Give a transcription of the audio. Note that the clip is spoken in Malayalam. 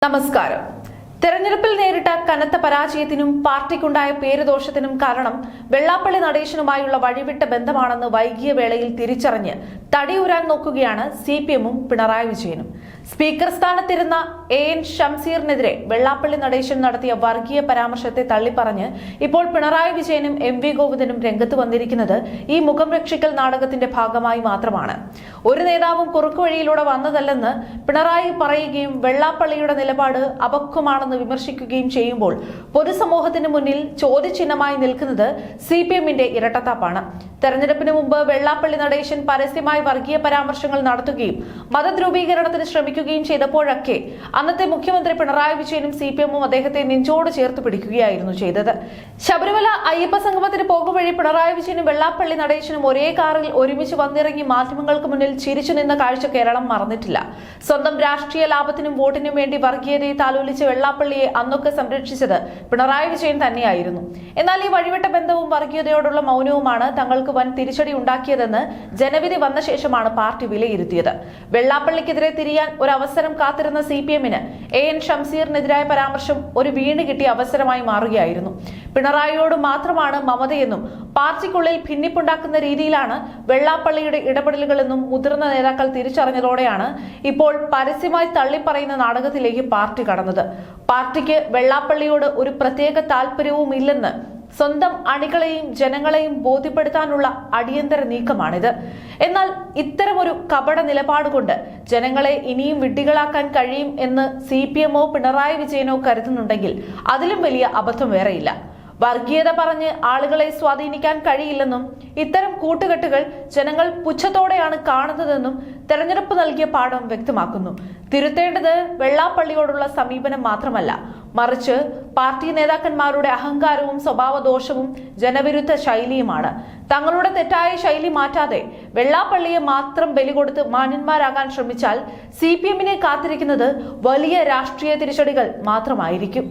നമസ്കാരം. തെരഞ്ഞെടുപ്പിൽ നേരിട്ട കനത്ത പരാജയത്തിനും പാർട്ടിക്കുണ്ടായ പേരുദോഷത്തിനും കാരണം വെള്ളാപ്പള്ളി നടേശനുമായുള്ള വഴിവിട്ട ബന്ധമാണെന്ന് വൈകിയ വേളയിൽ തിരിച്ചറിഞ്ഞ് തടിയൂരാൻ നോക്കുകയാണ് CPM-ഉം പിണറായി വിജയനും. സ്പീക്കർ സ്ഥാനത്തിരുന്ന AN ഷംസീറിനെതിരെ വെള്ളാപ്പള്ളി നടേശൻ നടത്തിയ വർഗീയ പരാമർശത്തെ തള്ളിപ്പറഞ്ഞ് ഇപ്പോൾ പിണറായി വിജയനും MV ഗോവിന്ദനും രംഗത്ത് വന്നിരിക്കുന്നത് ഈ മുഖം രക്ഷിക്കൽ നാടകത്തിന്റെ ഭാഗമായി മാത്രമാണ്. ഒരു നേതാവും കുറുക്കുവഴിയിലൂടെ വന്നതല്ലെന്ന് പിണറായി പറയുകയും വെള്ളാപ്പള്ളിയുടെ നിലപാട് അപക്വമാണെന്ന് വിമർശിക്കുകയും ചെയ്യുമ്പോൾ പൊതുസമൂഹത്തിന് മുന്നിൽ ചോദ്യചിഹ്നമായി നിൽക്കുന്നത് CPM-ന്റെ ഇരട്ടത്താപ്പാണ്. തെരഞ്ഞെടുപ്പിന് മുമ്പ് വെള്ളാപ്പള്ളി നടേശൻ പരസ്യമായി വർഗീയ പരാമർശങ്ങൾ നടത്തുകയും മതധ്രുവീകരണത്തിന് ശ്രമിക്കുകയും ചെയ്തപ്പോഴൊക്കെ അന്നത്തെ മുഖ്യമന്ത്രി പിണറായി വിജയനും CPM-ഉം അദ്ദേഹത്തെ നെഞ്ചോട് ചേർത്ത് പിടിക്കുകയായിരുന്നു ചെയ്തത്. ശബരിമല അയ്യപ്പ സംഗമത്തിന് പോകുവഴി പിണറായി വിജയനും വെള്ളാപ്പള്ളി നടേശനും ഒരേ കാറിൽ ഒരുമിച്ച് വന്നിറങ്ങി മാധ്യമങ്ങൾക്ക് മുന്നിൽ ചിരിച്ചു നിന്ന കാഴ്ച കേരളം മറന്നിട്ടില്ല. സ്വന്തം രാഷ്ട്രീയ ലാഭത്തിനും വോട്ടിനും വേണ്ടി വർഗീയതയെ താലോലിച്ച വെള്ളാപ്പള്ളിയെ അന്നൊക്കെ സംരക്ഷിച്ചത് പിണറായി വിജയൻ തന്നെയായിരുന്നു. എന്നാൽ ഈ വഴിവിട്ട ബന്ധവും വർഗീയതയോടുള്ള മൗനവുമാണ് തങ്ങൾക്ക് വൻ തിരിച്ചടി ഉണ്ടാക്കിയതെന്ന് ജനവിധി വന്ന ശേഷമാണ് പാർട്ടി വിലയിരുത്തിയത്. വെള്ളാപ്പള്ളിക്കെതിരെ തിരിയാൻ ഒരു അവസരം കാത്തിരുന്ന CPM-ന് AN ഷംസീറിനെതിരായ പരാമർശം ഒരു വീണ് കിട്ടിയ അവസരമായി മാറുകയായിരുന്നു. പിണറായിയോട് മാത്രമാണ് മമതയെന്നും പാർട്ടിക്കുള്ളിൽ ഭിന്നിപ്പുണ്ടാക്കുന്ന രീതിയിലാണ് വെള്ളാപ്പള്ളിയുടെ ഇടപെടലുകളെന്നും മുതിർന്ന നേതാക്കൾ തിരിച്ചറിഞ്ഞതോടെയാണ് ഇപ്പോൾ പരസ്യമായി തള്ളിപ്പറയുന്ന നാടകത്തിലേക്ക് പാർട്ടി കടന്നത്. പാർട്ടിക്ക് വെള്ളാപ്പള്ളിയോട് ഒരു പ്രത്യേക താല്പര്യവുമില്ലെന്ന് സ്വന്തം അണികളെയും ജനങ്ങളെയും ബോധ്യപ്പെടുത്താനുള്ള അടിയന്തര നീക്കമാണിത്. എന്നാൽ ഇത്തരമൊരു കപട നിലപാടുകൊണ്ട് ജനങ്ങളെ ഇനിയും വിഡ്ഢികളാക്കാൻ കഴിയും എന്ന് CPM-ഓ പിണറായി വിജയനോ കരുതുന്നുണ്ടെങ്കിൽ അതിലും വലിയ അബദ്ധം വേറെയില്ല. വർഗീയത പറഞ്ഞ് ആളുകളെ സ്വാധീനിക്കാൻ കഴിയില്ലെന്നും ഇത്തരം കൂട്ടുകെട്ടുകൾ ജനങ്ങൾ പുച്ഛത്തോടെയാണ് കാണുന്നതെന്നും തെരഞ്ഞെടുപ്പ് നൽകിയ പാഠം വ്യക്തമാക്കുന്നു. തിരുത്തേണ്ടത് വെള്ളാപ്പള്ളിയോടുള്ള സമീപനം മാത്രമല്ല, മറിച്ച് പാർട്ടി നേതാക്കന്മാരുടെ അഹങ്കാരവും സ്വഭാവദോഷവും ജനവിരുദ്ധ ശൈലിയുമാണ്. തങ്ങളുടെ തെറ്റായ ശൈലി മാറ്റാതെ വെള്ളാപ്പള്ളിയെ മാത്രം ബലി കൊടുത്ത് മാന്യന്മാരാകാൻ ശ്രമിച്ചാൽ CPM-നെ കാത്തിരിക്കുന്നത് വലിയ രാഷ്ട്രീയ തിരിച്ചടികൾ മാത്രമായിരിക്കും.